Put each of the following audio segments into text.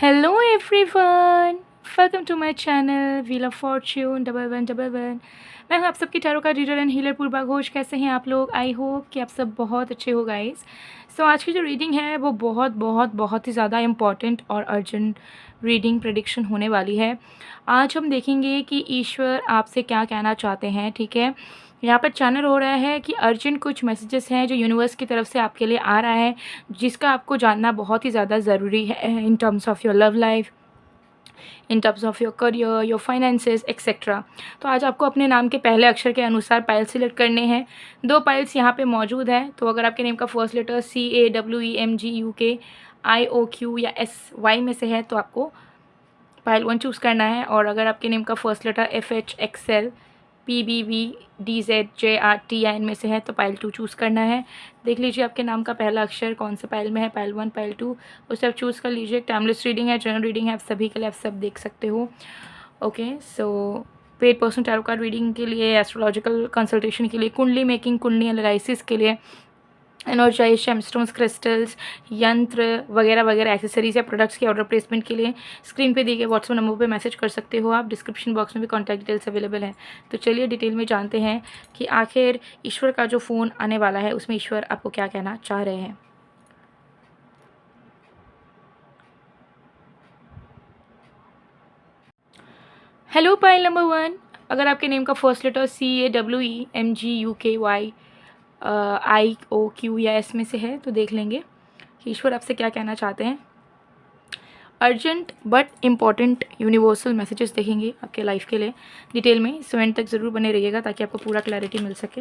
Hello everyone, welcome to my channel Wheel of Fortune 1111। मैं हूँ आप सबकी टैरो का रीडर एंड हीलर पूर्वा घोष। कैसे हैं आप लोग? आई होप कि आप सब बहुत अच्छे हो गाइस। सो आज की जो रीडिंग है वो बहुत बहुत बहुत ही ज़्यादा इम्पॉर्टेंट और अर्जेंट रीडिंग प्रेडिक्शन होने वाली है। आज हम देखेंगे कि ईश्वर आपसे क्या कहना चाहते हैं। ठीक है, यहाँ पर चैनल हो रहा है कि अर्जेंट कुछ मैसेजेस हैं जो यूनिवर्स की तरफ से आपके लिए आ रहा है, जिसका आपको जानना बहुत ही ज़्यादा ज़रूरी है in terms of your love life, in terms of your career, your finances etcetera. तो आज आपको अपने नाम के पहले अक्षर के अनुसार पाइल सिलेक्ट करने हैं। 2 पाइल्स यहाँ पे मौजूद हैं। तो अगर आपके नेम का फर्स्ट लेटर CAWEMGUKIOQ या SY में से है तो आपको पाइल 1 चूज़ करना है। और अगर आपके नेम का फर्स्ट लेटर FHXLPBVDZJRTIN में से है तो पाइल 2 चूज़ करना है। देख लीजिए आपके नाम का पहला अक्षर कौन से पाइल में है, पाइल 1, पाइल 2, उसे आप चूज़ कर लीजिए। टाइमलेस रीडिंग है, जनरल रीडिंग है, आप सभी के लिए, आप सब देख सकते हो। Okay, so paid person tarot card reading के लिए, एस्ट्रोलॉजिकल कंसल्टेशन के लिए, कुंडली मेकिंग, कुंडली एनालिसिस के लिए, एनर्जाइज, जेमस्टोन्स, क्रिस्टल्स, यंत्र वगैरह वगैरह एक्सेसरीज या प्रोडक्ट्स के ऑर्डर प्लेसमेंट के लिए स्क्रीन पे दिए गए व्हाट्सएप नंबर पे मैसेज कर सकते हो आप। डिस्क्रिप्शन बॉक्स में भी कॉन्टैक्ट डिटेल्स अवेलेबल है। तो चलिए डिटेल में जानते हैं कि आखिर ईश्वर का जो फ़ोन आने वाला है उसमें ईश्वर आपको क्या कहना चाह रहे हैं। हेलो पाइल नंबर 1, अगर आपके नेम का फर्स्ट लेटर CAWEMGUKYIOQ या S में से है तो देख लेंगे कि ईश्वर आपसे क्या कहना चाहते हैं। Urgent but important universal messages देखेंगे आपके लाइफ के लिए डिटेल में। सो एंड तक ज़रूर बने रहिएगा ताकि आपको पूरा क्लैरिटी मिल सके।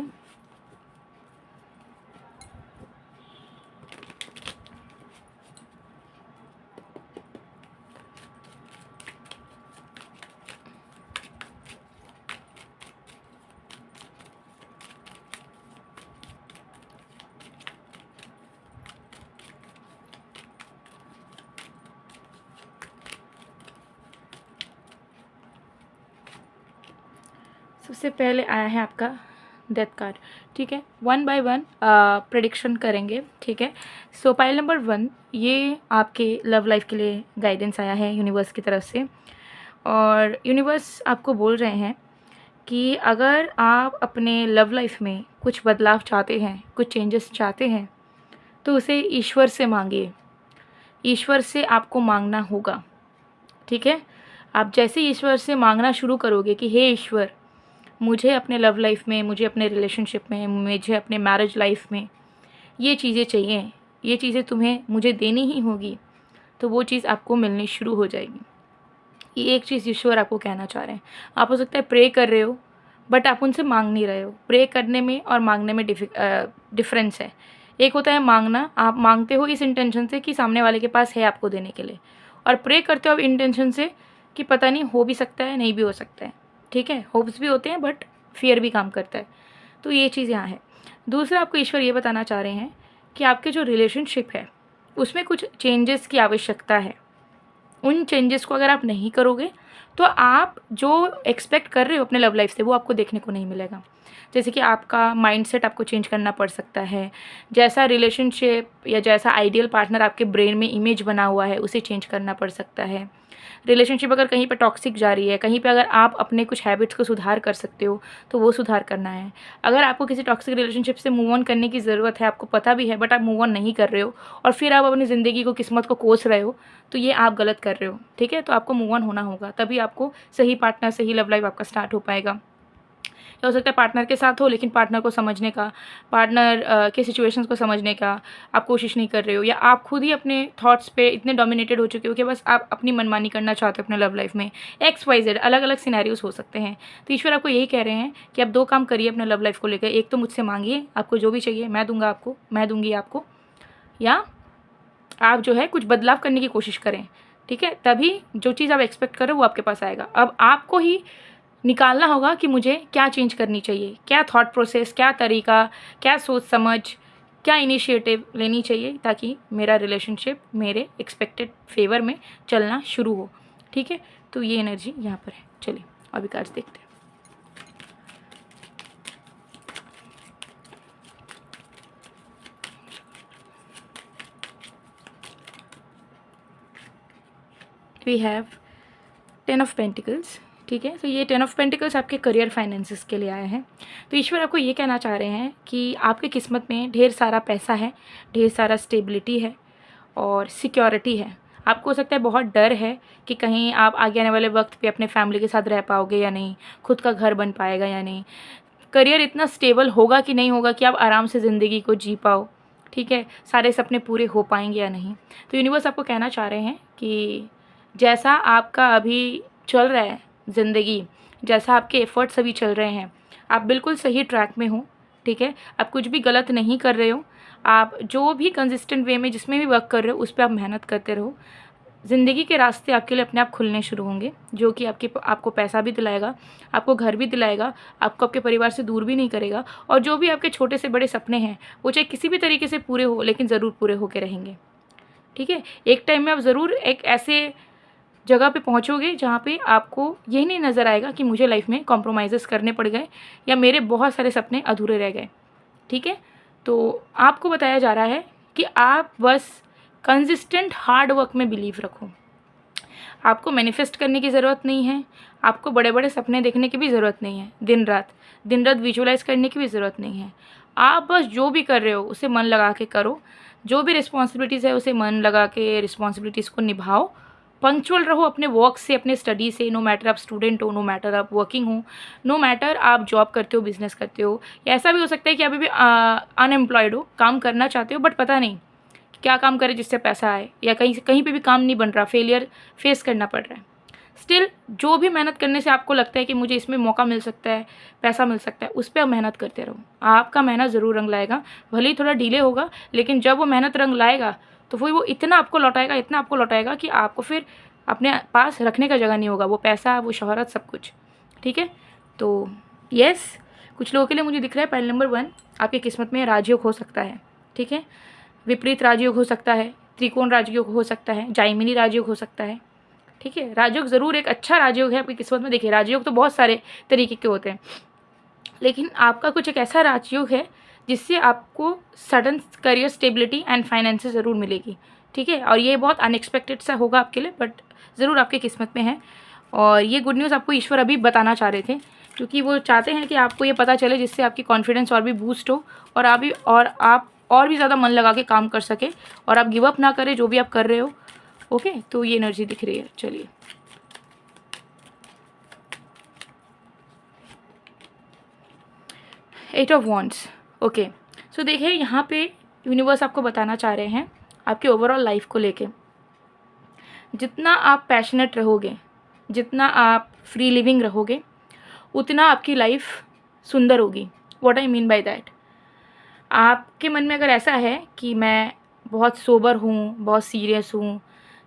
सबसे पहले आया है आपका डेथ कार्ड। ठीक है, 1 बाय 1 प्रेडिक्शन करेंगे। ठीक है, सो पाइल नंबर 1 ये आपके लव लाइफ के लिए गाइडेंस आया है यूनिवर्स की तरफ से। और यूनिवर्स आपको बोल रहे हैं कि अगर आप अपने लव लाइफ में कुछ बदलाव चाहते हैं, कुछ चेंजेस चाहते हैं, तो उसे ईश्वर से मांगिए। ईश्वर से आपको मांगना होगा। ठीक है, आप जैसे ईश्वर से मांगना शुरू करोगे कि हे ईश्वर, मुझे अपने लव लाइफ में, मुझे अपने रिलेशनशिप में, मुझे अपने मैरिज लाइफ में ये चीज़ें चाहिए, ये चीज़ें तुम्हें मुझे देनी ही होगी, तो वो चीज़ आपको मिलनी शुरू हो जाएगी। ये एक चीज़ ईश्वर आपको कहना चाह रहे हैं। आप हो सकता है प्रे कर रहे हो बट आप उनसे मांग नहीं रहे हो। प्रे करने में और मांगने में डिफरेंस है। एक होता है मांगना, आप मांगते हो इस इंटेंशन से कि सामने वाले के पास है आपको देने के लिए, और प्रे करते हो आप इंटेंशन से कि पता नहीं हो भी सकता है, नहीं भी हो सकता है। ठीक है, होप्स भी होते हैं बट फियर भी काम करता है। तो ये चीज़ यहाँ है। दूसरा, आपको ईश्वर ये बताना चाह रहे हैं कि आपके जो रिलेशनशिप है उसमें कुछ चेंजेस की आवश्यकता है। उन चेंजेस को अगर आप नहीं करोगे तो आप जो एक्सपेक्ट कर रहे हो अपने लव लाइफ से वो आपको देखने को नहीं मिलेगा। जैसे कि आपका माइंडसेट आपको चेंज करना पड़ सकता है, जैसा रिलेशनशिप या जैसा आइडियल पार्टनर आपके ब्रेन में इमेज बना हुआ है उसे चेंज करना पड़ सकता है। रिलेशनशिप अगर कहीं पर टॉक्सिक जा रही है, कहीं पे अगर आप अपने कुछ हैबिट्स को सुधार कर सकते हो तो वो सुधार करना है। अगर आपको किसी टॉक्सिक रिलेशनशिप से मूव ऑन करने की ज़रूरत है, आपको पता भी है बट आप मूव ऑन नहीं कर रहे हो और फिर आप अपनी ज़िंदगी को, किस्मत को कोस रहे हो, तो ये आप गलत कर रहे हो। ठीक है, तो आपको मूव ऑन होना होगा, तभी आपको सही पार्टनर, सही लव लाइफ आपका स्टार्ट हो पाएगा। हो सकता है पार्टनर के साथ हो लेकिन पार्टनर को समझने का, पार्टनर के सिचुएशंस को समझने का आप कोशिश नहीं कर रहे हो, या आप खुद ही अपने थॉट्स पे इतने डोमिनेटेड हो चुके हो कि बस आप अपनी मनमानी करना चाहते हो अपने लव लाइफ में। XYZ अलग अलग सिनेरियोज हो सकते हैं। तो ईश्वर आपको यही कह रहे हैं कि आप 2 काम करिए अपने लव लाइफ को लेकर। एक तो मुझसे मांगिए, आपको जो भी चाहिए मैं दूंगा आपको, मैं दूंगी आपको, या आप जो है कुछ बदलाव करने की कोशिश करें। ठीक है, तभी जो चीज़ आप एक्सपेक्ट कर रहे हो वो आपके पास आएगा। अब आपको ही निकालना होगा कि मुझे क्या चेंज करनी चाहिए, क्या थॉट प्रोसेस, क्या तरीका, क्या सोच समझ, क्या इनिशिएटिव लेनी चाहिए ताकि मेरा रिलेशनशिप मेरे एक्सपेक्टेड फेवर में चलना शुरू हो। ठीक है, तो ये एनर्जी यहाँ पर है। चलिए अभी कार्ड्स देखते हैं। वी हैव 10 ऑफ पेंटिकल्स, ठीक है। तो ये 10 ऑफ पेंटिकल्स आपके करियर फाइनेंसेस के लिए आए हैं। तो ईश्वर आपको ये कहना चाह रहे हैं कि आपकी किस्मत में ढेर सारा पैसा है, ढेर सारा स्टेबिलिटी है और सिक्योरिटी है। आपको हो सकता है बहुत डर है कि कहीं आप आगे आने वाले वक्त पे अपने फैमिली के साथ रह पाओगे या नहीं, खुद का घर बन पाएगा या नहीं, करियर इतना स्टेबल होगा कि नहीं होगा कि आप आराम से ज़िंदगी को जी पाओ, ठीक है, सारे सपने पूरे हो पाएंगे या नहीं। तो यूनिवर्स आपको कहना चाह रहे हैं कि जैसा आपका अभी चल रहा है ज़िंदगी, जैसा आपके एफ़र्ट्स अभी चल रहे हैं, आप बिल्कुल सही ट्रैक में हो, ठीक है। आप कुछ भी गलत नहीं कर रहे हो। आप जो भी कंसिस्टेंट वे में जिसमें भी वर्क कर रहे हो उस पर आप मेहनत करते रहो। ज़िंदगी के रास्ते आपके लिए अपने आप खुलने शुरू होंगे, जो कि आपको पैसा भी दिलाएगा, आपको घर भी दिलाएगा, आपको आपके परिवार से दूर भी नहीं करेगा। और जो भी आपके छोटे से बड़े सपने हैं वो चाहे किसी भी तरीके से पूरे हो, लेकिन ज़रूर पूरे होके रहेंगे, ठीक है। एक टाइम में आप ज़रूर एक ऐसे जगह पे पहुँचोगे जहाँ पे आपको यही नहीं नज़र आएगा कि मुझे लाइफ में कॉम्प्रोमाइज़ेस करने पड़ गए या मेरे बहुत सारे सपने अधूरे रह गए, ठीक है। तो आपको बताया जा रहा है कि आप बस कंसिस्टेंट हार्ड वर्क में बिलीव रखो। आपको मैनिफेस्ट करने की ज़रूरत नहीं है, आपको बड़े बड़े सपने देखने की भी ज़रूरत नहीं है, दिन रात विजुअलाइज़ करने की भी ज़रूरत नहीं है। आप बस जो भी कर रहे हो उसे मन लगा के करो, जो भी रिस्पॉन्सिबिलिटीज़ है उसे मन लगा के रिस्पॉन्सिबिलिटीज़ को निभाओ, पंक्चुअल रहो अपने वर्क से, अपने स्टडी से। नो मैटर आप स्टूडेंट हो, नो मैटर आप वर्किंग हो, नो मैटर आप जॉब करते हो, बिजनेस करते हो, या ऐसा भी हो सकता है कि अभी भी अनएम्प्लॉयड हो, काम करना चाहते हो बट पता नहीं क्या काम करें जिससे पैसा आए, या कहीं पे भी काम नहीं बन रहा, फेलियर फेस करना पड़ रहा है। स्टिल जो भी मेहनत करने से आपको लगता है कि मुझे इसमें मौका मिल सकता है, पैसा मिल सकता है, उस पर मेहनत करते रहो। आपका मेहनत ज़रूर रंग लाएगा, भले ही थोड़ा डिले होगा, लेकिन जब वो मेहनत रंग लाएगा तो वो इतना आपको लौटाएगा कि आपको फिर अपने पास रखने का जगह नहीं होगा, वो पैसा, वो शोहरत, सब कुछ, ठीक है। तो यस, कुछ लोगों के लिए मुझे दिख रहा है पहले नंबर 1 आपकी किस्मत में राजयोग हो सकता है, ठीक है। विपरीत राजयोग हो सकता है, त्रिकोण राजयोग हो सकता है, जाइमिनी राजयोग हो सकता है, ठीक है। राजयोग ज़रूर एक अच्छा राजयोग है आपकी किस्मत में। देखिए राजयोग तो बहुत सारे तरीके के होते हैं, लेकिन आपका कुछ एक ऐसा राजयोग है जिससे आपको sudden career stability and finances ज़रूर मिलेगी, ठीक है। और ये बहुत अनएक्सपेक्टेड सा होगा आपके लिए, बट ज़रूर आपके किस्मत में है। और ये गुड न्यूज़ आपको ईश्वर अभी बताना चाह रहे थे, क्योंकि वो चाहते हैं कि आपको ये पता चले जिससे आपकी कॉन्फिडेंस और भी बूस्ट हो और आप और भी ज़्यादा मन लगा के काम कर सके और आप गिव अप ना करें जो भी आप कर रहे हो, ओके। तो ये एनर्जी दिख रही है। चलिए, एट ऑफ वॉन्ड्स, ओके। सो देखिए यहाँ पे यूनिवर्स आपको बताना चाह रहे हैं आपके ओवरऑल लाइफ को लेके, जितना आप पैशनेट रहोगे, जितना आप फ्री लिविंग रहोगे, उतना आपकी लाइफ सुंदर होगी। What I mean by that, आपके मन में अगर ऐसा है कि मैं बहुत सोबर हूँ, बहुत सीरियस हूँ,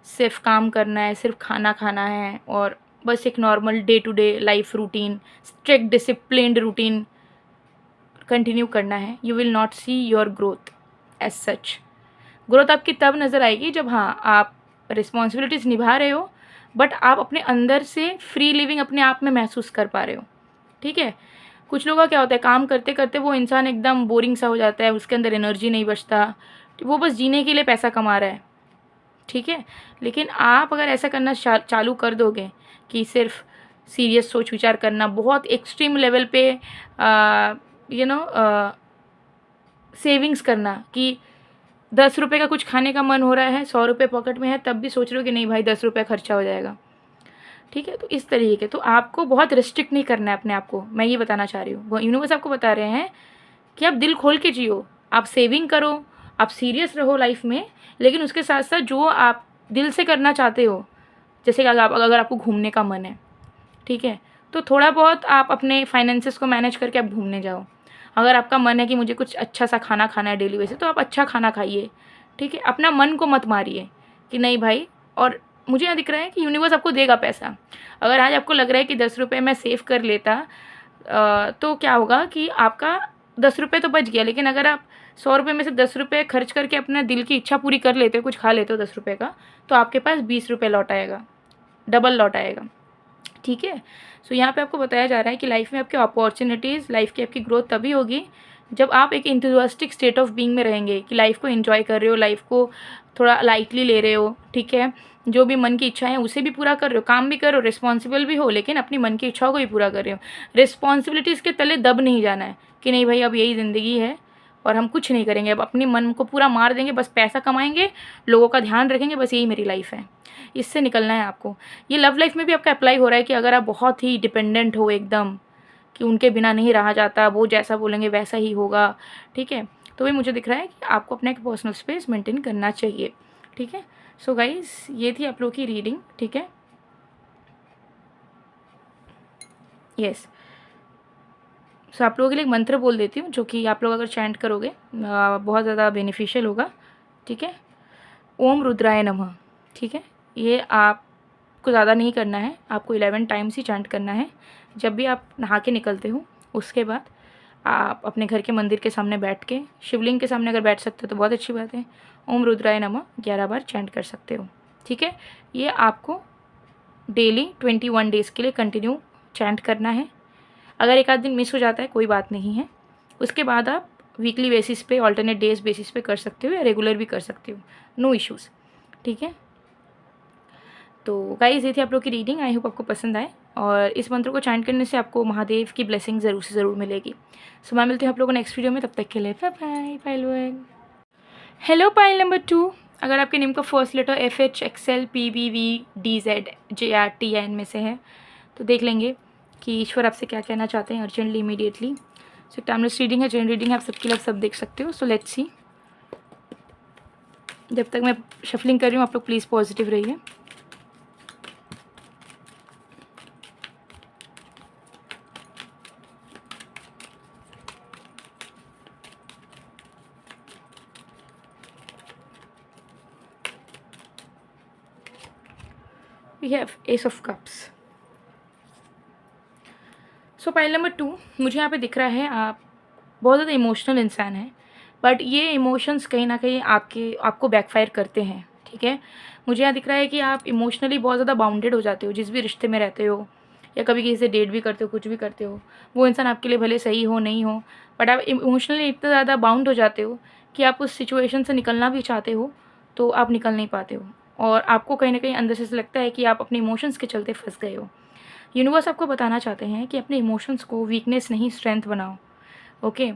सिर्फ काम करना है, सिर्फ खाना खाना है और बस एक normal day to day life routine, strict disciplined routine continue करना है, you will not see your growth as such. Growth आपकी तब नज़र आएगी जब हाँ आप रिस्पॉन्सिबिलिटीज़ निभा रहे हो, बट आप अपने अंदर से फ्री लिविंग अपने आप में महसूस कर पा रहे हो, ठीक है। कुछ लोगों का क्या होता है, काम करते करते वो इंसान एकदम बोरिंग सा हो जाता है, उसके अंदर एनर्जी नहीं बचता, वो बस जीने के लिए पैसा कमा रहा है, ठीक है। लेकिन आप अगर ऐसा करना चालू कर दोगे कि सिर्फ सीरियस सोच विचार करना, बहुत एक्सट्रीम लेवल पे सेविंग्स करना, कि 10 रुपये का कुछ खाने का मन हो रहा है, 100 रुपये पॉकेट में है, तब भी सोच रहे हो कि नहीं भाई 10 रुपये खर्चा हो जाएगा, ठीक है। तो इस तरीके के, तो आपको बहुत रिस्ट्रिक्ट नहीं करना है अपने आप को, मैं ये बताना चाह रही हूँ। वो यूनिवर्स आपको बता रहे हैं कि आप दिल खोल के जियो, आप सेविंग करो, आप सीरियस रहो लाइफ में, लेकिन उसके साथ साथ जो आप दिल से करना चाहते हो, जैसे कि अगर आपको घूमने का मन है, ठीक है, तो थोड़ा बहुत आप अपने फाइनेंसेस को मैनेज करके आप घूमने जाओ। अगर आपका मन है कि मुझे कुछ अच्छा सा खाना खाना है डेली बेसिस, तो आप अच्छा खाना खाइए, ठीक है। अपना मन को मत मारिए कि नहीं भाई, और मुझे यहाँ दिख रहा है कि यूनिवर्स आपको देगा पैसा। अगर आज आपको लग रहा है कि 10 रुपये मैं सेव कर लेता तो क्या होगा कि आपका 10 रुपये तो बच गया, लेकिन अगर आप 100 रुपये में से 10 रुपये खर्च करके अपना दिल की इच्छा पूरी कर लेते हो, कुछ खा लेते हो 10 रुपये का, तो आपके पास 20 रुपये लौट आएगा, डबल लौट आएगा, ठीक है। सो यहाँ पे आपको बताया जा रहा है कि लाइफ में आपकी अपॉर्चुनिटीज़, लाइफ की आपकी ग्रोथ तभी होगी जब आप एक इंथुजियास्टिक स्टेट ऑफ बीइंग में रहेंगे, कि लाइफ को एंजॉय कर रहे हो, लाइफ को थोड़ा लाइटली ले रहे हो, ठीक है। जो भी मन की इच्छा है उसे भी पूरा कर रहे हो, काम भी करो, रिस्पॉन्सिबल भी हो, लेकिन अपनी मन की इच्छाओं को भी पूरा कर रहे हो। रिस्पॉन्सिबिलिटीज़ के तले दब नहीं जाना है कि नहीं भाई अब यही ज़िंदगी है और हम कुछ नहीं करेंगे, अब अपने मन को पूरा मार देंगे, बस पैसा कमाएंगे, लोगों का ध्यान रखेंगे, बस यही मेरी लाइफ है। इससे निकलना है आपको। ये लव लाइफ में भी आपका अप्लाई हो रहा है कि अगर आप बहुत ही डिपेंडेंट हो एकदम, कि उनके बिना नहीं रहा जाता, वो जैसा बोलेंगे वैसा ही होगा, ठीक है, तो भी मुझे दिख रहा है कि आपको अपना एक पर्सनल स्पेस मेंटेन करना चाहिए, ठीक है। सो गाइज, ये थी आप लोगों की रीडिंग, ठीक है। यस, सो आप लोगों के लिए एक मंत्र बोल देती हूँ, जो कि आप लोग अगर चैंट करोगे बहुत ज़्यादा बेनिफिशियल होगा, ठीक है। ओम रुद्राय नमः, ठीक है। ये आपको ज़्यादा नहीं करना है, आपको 11 टाइम्स ही चैंट करना है। जब भी आप नहा के निकलते हो उसके बाद आप अपने घर के मंदिर के सामने बैठ के, शिवलिंग के सामने अगर बैठ सकते हो तो बहुत अच्छी बात है, ओम रुद्राय नमः 11 बार चैंट कर सकते हो, ठीक है। ये आपको डेली 21 डेज़ के लिए कंटिन्यू चैंट करना है। अगर एक आध दिन मिस हो जाता है कोई बात नहीं है, उसके बाद आप वीकली बेसिस पे, ऑल्टरनेट डेज बेसिस पे कर सकते हो या रेगुलर भी कर सकते हो, नो इश्यूज़, ठीक है। तो गाइस, ये थी आप लोग की रीडिंग। आई होप आपको पसंद आए, और इस मंत्र को चैंट करने से आपको महादेव की ब्लेसिंग ज़रूर से ज़रूर मिलेगी। सो मैं मिलती हूँ आप लोगों को नेक्स्ट वीडियो में, तब तक के लिए bye bye. Pile word. Hello pile number 2, अगर आपके नेम का first letter FH XL PBV DZ JRTN में से है तो देख लेंगे कि ईश्वर आपसे क्या कहना चाहते हैं अर्जेंटली, इमीडिएटली। सो टाइमलेस रीडिंग है, जेन रीडिंग है, आप सबके लिए सब देख सकते हो। So let's see. जब तक मैं शफलिंग कर रही हूँ आप लोग प्लीज़ पॉजिटिव रहिए। We have ace of cups. So pile number 2, मुझे यहाँ पे दिख रहा है आप बहुत ज़्यादा इमोशनल इंसान हैं, बट ये इमोशंस कहीं ना कहीं आपको बैकफायर करते हैं, ठीक है। मुझे यहाँ दिख रहा है कि आप इमोशनली बहुत ज़्यादा बाउंडेड हो जाते हो जिस भी रिश्ते में रहते हो, या कभी किसी से डेट भी करते हो, कुछ भी करते हो, वो इंसान आपके लिए भले सही हो नहीं हो, बट आप इमोशनली इतना ज़्यादा बाउंड हो जाते हो कि आप उस सिचुएशन से निकलना भी चाहते हो तो आप निकल नहीं पाते हो, और आपको कहीं ना कहीं अंदर से लगता है कि आप अपने इमोशंस के चलते फंस गए हो। यूनिवर्स आपको बताना चाहते हैं कि अपने इमोशंस को वीकनेस नहीं स्ट्रेंथ बनाओ, ओके।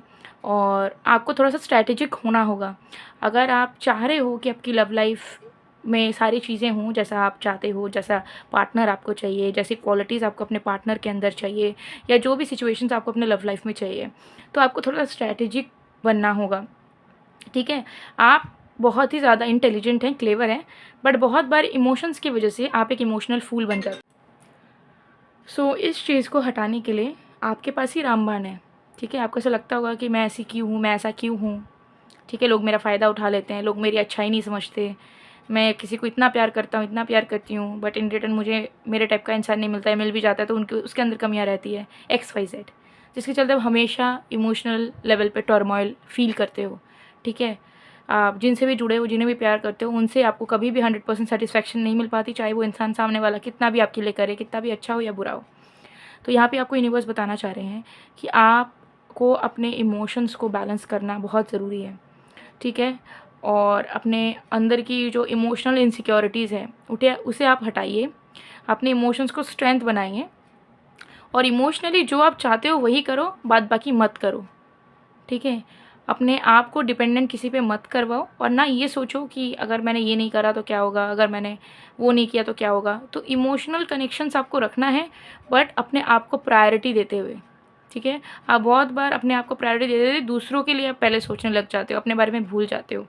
और आपको थोड़ा सा स्ट्रैटेजिक होना होगा। अगर आप चाह रहे हो कि आपकी लव लाइफ में सारी चीज़ें हों जैसा आप चाहते हो, जैसा पार्टनर आपको चाहिए, जैसी क्वालिटीज़ आपको अपने पार्टनर के अंदर चाहिए, या जो भी सिचुएशंस आपको अपने लव लाइफ में चाहिए, तो आपको थोड़ा स्ट्रैटेजिक बनना होगा, ठीक है। आप बहुत ही ज़्यादा इंटेलिजेंट हैं, क्लेवर हैं, बट बहुत बार इमोशंस की वजह से आप एक इमोशनल फूल बन जाते। सो इस चीज़ को हटाने के लिए आपके पास ही रामबाण है, ठीक है। आपको ऐसा लगता होगा कि मैं ऐसी क्यों हूँ, मैं ऐसा क्यों हूँ, ठीक है। लोग मेरा फ़ायदा उठा लेते हैं, लोग मेरी अच्छाई नहीं समझते, मैं किसी को इतना प्यार करता हूँ, इतना प्यार करती हूँ, बट इन रिटर्न मुझे मेरे टाइप का इंसान नहीं मिलता है, मिल भी जाता है तो उसके अंदर कमियाँ रहती है, XYZ, जिसके चलते आप हमेशा इमोशनल लेवल पे टर्मोइल फील करते हो, ठीक है। आप जिनसे भी जुड़े हो, जिन्हें भी प्यार करते हो, उनसे आपको कभी भी 100% सेटिस्फैक्शन नहीं मिल पाती, चाहे वो इंसान सामने वाला कितना भी आपके लिए करे, कितना भी अच्छा हो या बुरा हो। तो यहाँ पे आपको यूनिवर्स बताना चाह रहे हैं कि आपको अपने इमोशंस को बैलेंस करना बहुत ज़रूरी है, ठीक है। और अपने अंदर की जो इमोशनल इनसिक्योरिटीज़ है उसे आप हटाइए, अपने इमोशंस को स्ट्रेंथ बनाइए, और इमोशनली जो आप चाहते हो वही करो, बाद बाकी मत करो, ठीक है। अपने आप को डिपेंडेंट किसी पे मत करवाओ, और ना ये सोचो कि अगर मैंने ये नहीं करा तो क्या होगा, अगर मैंने वो नहीं किया तो क्या होगा। तो इमोशनल कनेक्शंस आपको रखना है, बट अपने आप को प्रायोरिटी देते हुए, ठीक है। आप बहुत बार अपने आप को प्रायोरिटी देते देते दूसरों के लिए आप पहले सोचने लग जाते हो, अपने बारे में भूल जाते हो।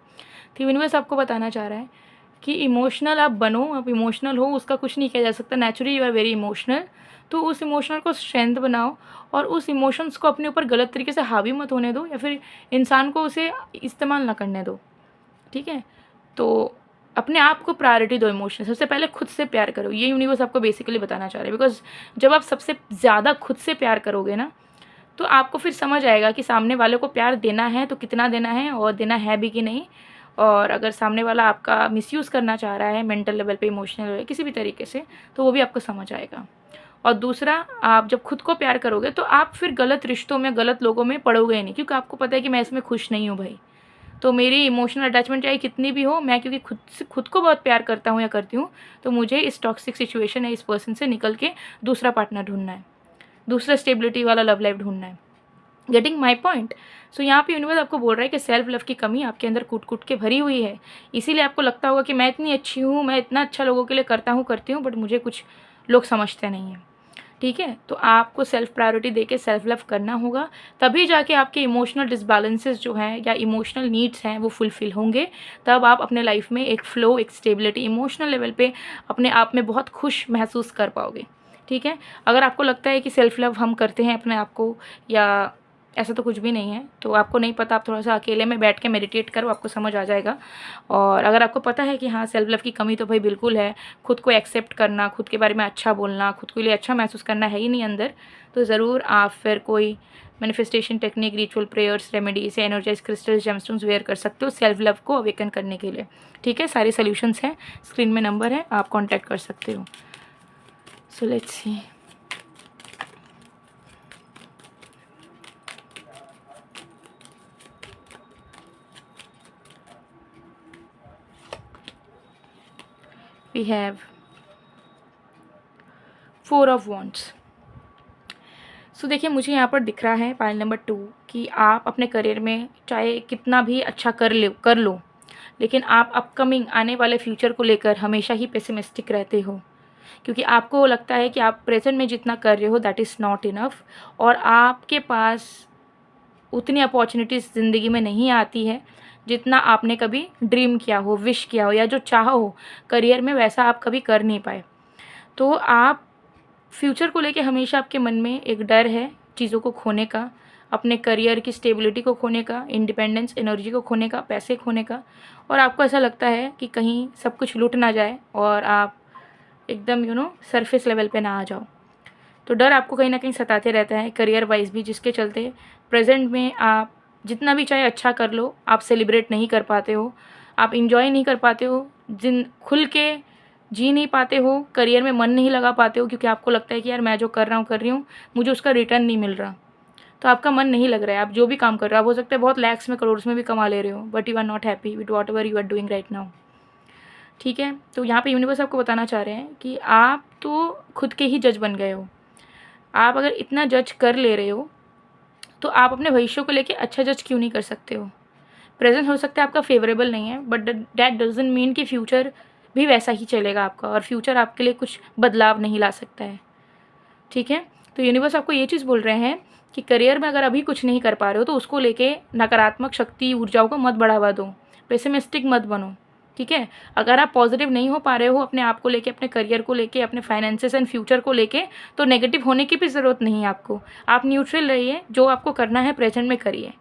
तो यूनिवर्स आपको बताना चाह रहा है कि इमोशनल आप बनो, आप इमोशनल हो, उसका कुछ नहीं किया जा सकता, naturally you are very emotional. तो उस इमोशनल को स्ट्रेंथ बनाओ, और उस इमोशंस को अपने ऊपर गलत तरीके से हावी मत होने दो, या फिर इंसान को उसे इस्तेमाल ना करने दो, ठीक है। तो अपने आप को प्रायोरिटी दो, इमोशन सबसे पहले खुद से प्यार करो, ये यूनिवर्स आपको बेसिकली बताना चाह रहे हैं। बिकॉज जब आप सबसे ज़्यादा खुद से प्यार करोगे ना, तो आपको फिर समझ आएगा कि सामने वाले को प्यार देना है तो कितना देना है, और देना है भी कि नहीं। और अगर सामने वाला आपका मिसयूज़ करना चाह रहा है मेंटल लेवल पे, इमोशनल लेवल, किसी भी तरीके से, तो वो भी आपको समझ आएगा। और दूसरा, आप जब खुद को प्यार करोगे तो आप फिर गलत रिश्तों में, गलत लोगों में पड़ोगे नहीं, क्योंकि आपको पता है कि मैं इसमें खुश नहीं हूँ भाई, तो मेरी इमोशनल अटैचमेंट चाहे कितनी भी हो, मैं क्योंकि खुद को बहुत प्यार करता हूँ या करती हूँ, तो मुझे इस टॉक्सिक सिचुएशन है, इस पर्सन से निकल के दूसरा पार्टनर ढूंढना है, दूसरा स्टेबिलिटी वाला लव लाइफ ढूंढना है। Getting my point. सो यहाँ पे यूनिवर्स आपको बोल रहा है कि सेल्फ लव की कमी आपके अंदर कूट कूट के भरी हुई है, इसीलिए आपको लगता होगा कि मैं इतनी अच्छी हूँ, मैं इतना अच्छा लोगों के लिए करती हूँ, बट मुझे कुछ लोग समझते नहीं हैं। ठीक है, तो आपको सेल्फ प्रायोरिटी देके सेल्फ लव करना होगा, तभी जाके आपके इमोशनल डिसबैलेंसेस जो हैं या इमोशनल नीड्स हैं वो फुलफिल होंगे। तब आप अपने लाइफ में एक फ्लो, एक स्टेबिलिटी इमोशनल लेवल पे अपने आप में बहुत खुश महसूस कर पाओगे। ठीक है, अगर आपको लगता है कि सेल्फ लव हम करते हैं अपने आप को, या ऐसा तो कुछ भी नहीं है, तो आपको नहीं पता, आप थोड़ा सा अकेले में बैठ के मेडिटेट करो, आपको समझ आ जाएगा। और अगर आपको पता है कि हाँ सेल्फ लव की कमी तो भाई बिल्कुल है, खुद को एक्सेप्ट करना, खुद के बारे में अच्छा बोलना, खुद के लिए अच्छा महसूस करना है ही नहीं अंदर, तो ज़रूर आप फिर कोई manifestation technique, ritual, prayers, remedies या एनर्जाइज क्रिस्टल्स, जेमस्टोन्स वेयर कर सकते हो सेल्फ लव को अवेकन करने के लिए। ठीक है, सारे सोल्यूशंस हैं, स्क्रीन में नंबर है, आप कॉन्टैक्ट कर सकते हो। So let's see. We have 4 of wands. So देखिए, मुझे यहाँ पर दिख रहा है पाइल नंबर 2 कि आप अपने करियर में चाहे कितना भी अच्छा कर लो, लेकिन आप अपकमिंग आने वाले फ्यूचर को लेकर हमेशा ही पेसिमिस्टिक रहते हो, क्योंकि आपको लगता है कि आप प्रेजेंट में जितना कर रहे हो दैट इज़ नॉट इनफ, और आपके पास उतनी अपॉर्चुनिटीज़ ज़िंदगी में नहीं आती है जितना आपने कभी ड्रीम किया हो, विश किया हो, या जो चाहा हो करियर में, वैसा आप कभी कर नहीं पाए। तो आप फ्यूचर को लेके हमेशा आपके मन में एक डर है चीज़ों को खोने का, अपने करियर की स्टेबिलिटी को खोने का, इंडिपेंडेंस एनर्जी को खोने का, पैसे खोने का, और आपको ऐसा लगता है कि कहीं सब कुछ लूट ना जाए और आप एकदम सरफेस लेवल पे ना आ जाओ। तो डर आपको कहीं ना कहीं सताते रहता है करियर वाइज भी, जिसके चलते प्रेजेंट में आप जितना भी चाहे अच्छा कर लो, आप सेलिब्रेट नहीं कर पाते हो, आप इंजॉय नहीं कर पाते हो, खुल के जी नहीं पाते हो, करियर में मन नहीं लगा पाते हो, क्योंकि आपको लगता है कि यार मैं जो कर रही हूँ मुझे उसका रिटर्न नहीं मिल रहा। तो आपका मन नहीं लग रहा है, आप जो भी काम कर रहे हो, आप हो सकता है बहुत लैक्स में, करोड़ में भी कमा ले रहे हो, but you are not happy with whatever you are doing right now. ठीक है, तो यहाँ पे यूनिवर्स आपको बताना चाह रहे हैं कि आप तो खुद के ही जज बन गए हो। आप अगर इतना जज कर ले रहे हो, तो आप अपने भविष्य को लेके अच्छा जज क्यों नहीं कर सकते हो। प्रेजेंट हो सकता है आपका फेवरेबल नहीं है, बट दैट डजंट मीन कि फ्यूचर भी वैसा ही चलेगा आपका, और फ्यूचर आपके लिए कुछ बदलाव नहीं ला सकता है। ठीक है, तो यूनिवर्स आपको ये चीज़ बोल रहे हैं कि करियर में अगर अभी कुछ नहीं कर पा रहे हो, तो उसको लेके नकारात्मक शक्ति, ऊर्जाओं को मत बढ़ावा दो, पेसिमिस्टिक मत बनो। ठीक है, अगर आप पॉजिटिव नहीं हो पा रहे हो अपने आप को लेके, अपने करियर को लेके, अपने फाइनेंसेस एंड फ्यूचर को लेके, तो नेगेटिव होने की भी ज़रूरत नहीं है आपको। आप न्यूट्रल रहिए, जो आपको करना है प्रेजेंट में करिए।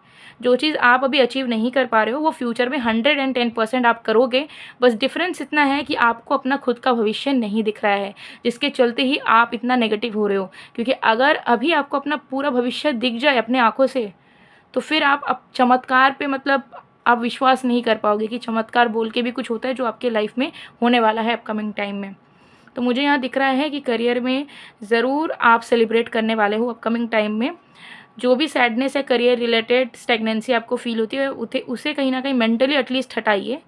जो चीज़ आप अभी अचीव नहीं कर पा रहे हो, वो फ्यूचर में 110% आप करोगे। बस डिफरेंस इतना है कि आपको अपना खुद का भविष्य नहीं दिख रहा है, जिसके चलते ही आप इतना नेगेटिव हो रहे हो। क्योंकि अगर अभी आपको अपना पूरा भविष्य दिख जाए अपने आँखों से, तो फिर आप चमत्कार पे, मतलब आप विश्वास नहीं कर पाओगे कि चमत्कार बोल के भी कुछ होता है जो आपके लाइफ में होने वाला है अपकमिंग टाइम में। तो मुझे यहाँ दिख रहा है कि करियर में ज़रूर आप सेलिब्रेट करने वाले हो अपकमिंग टाइम में। जो भी सैडनेस है, करियर रिलेटेड स्टैग्नेंसी आपको फील होती है, उसे कहीं ना कहीं मेंटली एटलीस्ट हटाइए।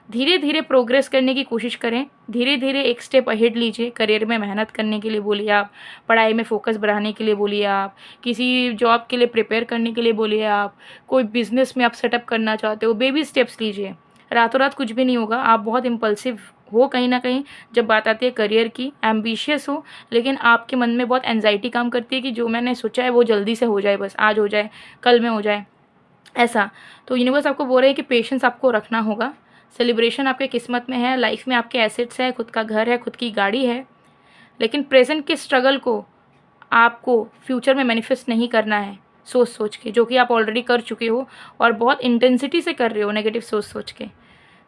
धीरे धीरे प्रोग्रेस करने की कोशिश करें, धीरे धीरे एक स्टेप अहेड लीजिए। करियर में मेहनत करने के लिए बोलिए आप, पढ़ाई में फोकस बढ़ाने के लिए बोलिए आप, किसी जॉब के लिए प्रिपेयर करने के लिए बोलिए आप, कोई बिजनेस में आप सेटअप करना चाहते हो, बेबी स्टेप्स लीजिए। रातों रात कुछ भी नहीं होगा। आप बहुत इम्पल्सिव हो कहीं ना कहीं जब बात आती है करियर की, एम्बिशियस हो, लेकिन आपके मन में बहुत एनजाइटी काम करती है कि जो मैंने सोचा है वो जल्दी से हो जाए, बस आज हो जाए, कल में हो जाए, ऐसा। तो यूनिवर्स आपको बोल रहे हैं कि पेशेंस आपको रखना होगा। सेलिब्रेशन आपके किस्मत में है, लाइफ में आपके एसेट्स है, खुद का घर है, खुद की गाड़ी है, लेकिन प्रेजेंट के स्ट्रगल को आपको फ्यूचर में मैनिफेस्ट नहीं करना है सोच सोच के, जो कि आप ऑलरेडी कर चुके हो और बहुत इंटेंसिटी से कर रहे हो नेगेटिव सोच सोच के।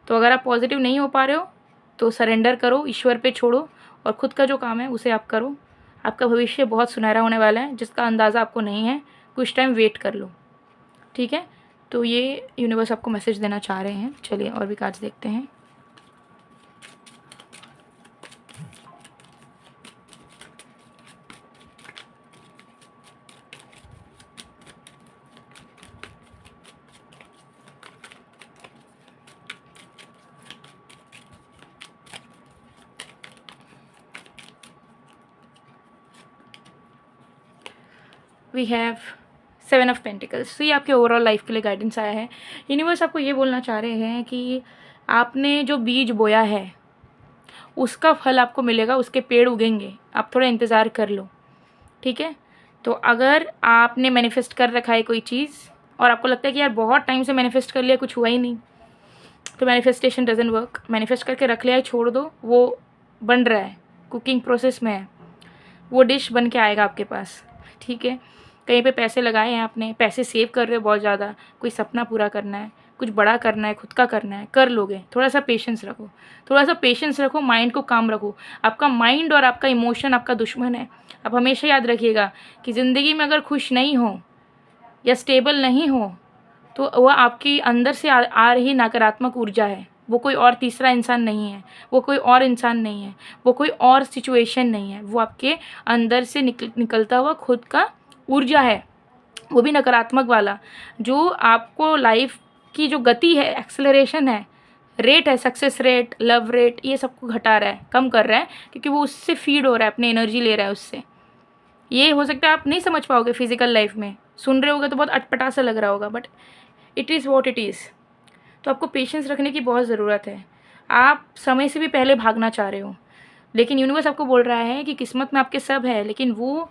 तो अगर आप पॉजिटिव नहीं हो पा रहे हो, तो सरेंडर करो, ईश्वर पे छोड़ो, और खुद का जो काम है उसे आप करो। आपका भविष्य बहुत सुनहरा होने वाला है, जिसका अंदाज़ा आपको नहीं है। कुछ टाइम वेट कर लो। ठीक है, तो ये यूनिवर्स आपको मैसेज देना चाह रहे हैं। चलिए और भी कार्ड्स देखते हैं। We have 7 of pentacles. तो ये आपके ओवरऑल लाइफ के लिए गाइडेंस आया है। यूनिवर्स आपको ये बोलना चाह रहे हैं कि आपने जो बीज बोया है उसका फल आपको मिलेगा, उसके पेड़ उगेंगे, आप थोड़ा इंतज़ार कर लो, ठीक है। तो अगर आपने मैनिफेस्ट कर रखा है कोई चीज़ और आपको लगता है कि यार बहुत टाइम से मैनिफेस्ट कर लिया, कुछ हुआ ही नहीं, तो मैनिफेस्टेशन डजंट वर्क। मैनिफेस्ट करके रख लिया है, छोड़ दो, वो बन रहा है, कुकिंग प्रोसेस में है, वो डिश बन के आएगा आपके पास, ठीक है। कहीं पे पैसे लगाए हैं आपने, पैसे सेव कर रहे हो बहुत ज़्यादा, कोई सपना पूरा करना है, कुछ बड़ा करना है, खुद का करना है, कर लोगे। थोड़ा सा पेशेंस रखो, थोड़ा सा पेशेंस रखो, माइंड को काम रखो। आपका माइंड और आपका इमोशन आपका दुश्मन है। आप हमेशा याद रखिएगा कि ज़िंदगी में अगर खुश नहीं हो या स्टेबल नहीं हो तो वह आपकी अंदर से आ रही नकारात्मक ऊर्जा है। वो कोई और तीसरा इंसान नहीं है, वो कोई और इंसान नहीं है, वो कोई और सिचुएशन नहीं है, वो आपके अंदर से निकलता हुआ खुद का ऊर्जा है, वो भी नकारात्मक वाला, जो आपको लाइफ की जो गति है, एक्सेलरेशन है, रेट है, सक्सेस रेट, लव रेट, ये सबको घटा रहा है, कम कर रहा है, क्योंकि वो उससे फीड हो रहा है, अपनी एनर्जी ले रहा है उससे। ये हो सकता है आप नहीं समझ पाओगे फिजिकल लाइफ में, सुन रहे होगे तो बहुत अटपटा सा लग रहा होगा, but it is what it is. तो आपको पेशेंस रखने की बहुत ज़रूरत है। आप समय से भी पहले भागना चाह रहे हो, लेकिन यूनिवर्स आपको बोल रहा है कि किस्मत में आपके सब है, लेकिन वो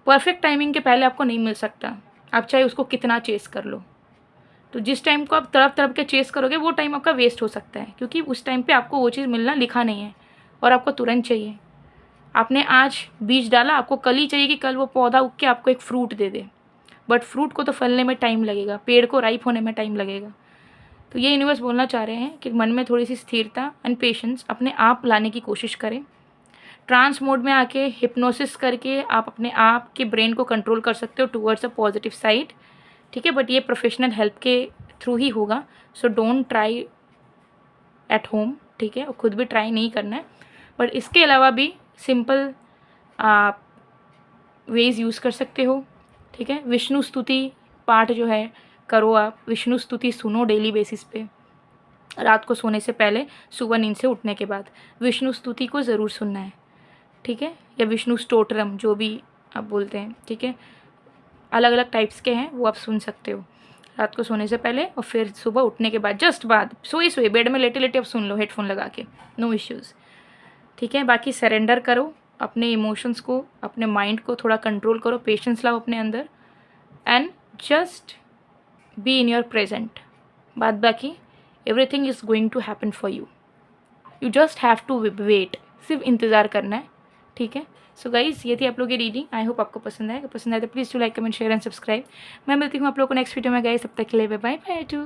परफेक्ट टाइमिंग के पहले आपको नहीं मिल सकता, आप चाहे उसको कितना चेस कर लो। तो जिस टाइम को आप तड़प तड़प के चेस करोगे वो टाइम आपका वेस्ट हो सकता है, क्योंकि उस टाइम पे आपको वो चीज़ मिलना लिखा नहीं है और आपको तुरंत चाहिए। आपने आज बीज डाला, आपको कल ही चाहिए कि कल वो पौधा उग के आपको एक fruit they they, but fruit को तो फलने में टाइम लगेगा, पेड़ को राइप होने में टाइम लगेगा। तो ये यूनिवर्स बोलना चाह रहे हैं कि मन में थोड़ी सी स्थिरता एंड पेशेंस अपने आप लाने की कोशिश करें। ट्रांस मोड में आके हिप्नोसिस करके आप अपने आप के ब्रेन को कंट्रोल कर सकते हो टूवर्ड्स अ पॉजिटिव साइड, ठीक है। बट ये प्रोफेशनल हेल्प के थ्रू ही होगा, so don't try at home, ठीक है, और खुद भी ट्राई नहीं करना है। बट इसके अलावा भी सिंपल आप वेज यूज़ कर सकते हो, ठीक है। विष्णु स्तुति पाठ जो है करो, आप विष्णु स्तुति सुनो डेली बेसिस पे, रात को सोने से पहले, सुबह नींद से उठने के बाद विष्णु स्तुति को ज़रूर सुनना है, ठीक है, या विष्णु स्टोत्रम जो भी आप बोलते हैं, ठीक है, अलग अलग टाइप्स के हैं, वो आप सुन सकते हो रात को सोने से पहले और फिर सुबह उठने के बाद, जस्ट बाद सोए बेड में लेटे लेटे आप सुन लो हेडफोन लगा के, नो इश्यूज़, ठीक है। बाकी सरेंडर करो अपने इमोशंस को, अपने माइंड को थोड़ा कंट्रोल करो, पेशेंस लाओ अपने अंदर and just be in your present. बाद बाकी everything is going to happen for you, you just have to wait, सिर्फ इंतज़ार करना है, ठीक है। सो गाइज़ ये थी आप लोगों की रीडिंग, आई होप आपको पसंद आए। पसंद आए तो please to like comment share and subscribe. मैं मिलती हूँ आप लोगों को नेक्स्ट वीडियो में गाइस, तब तक के लिए बाय बाय टू।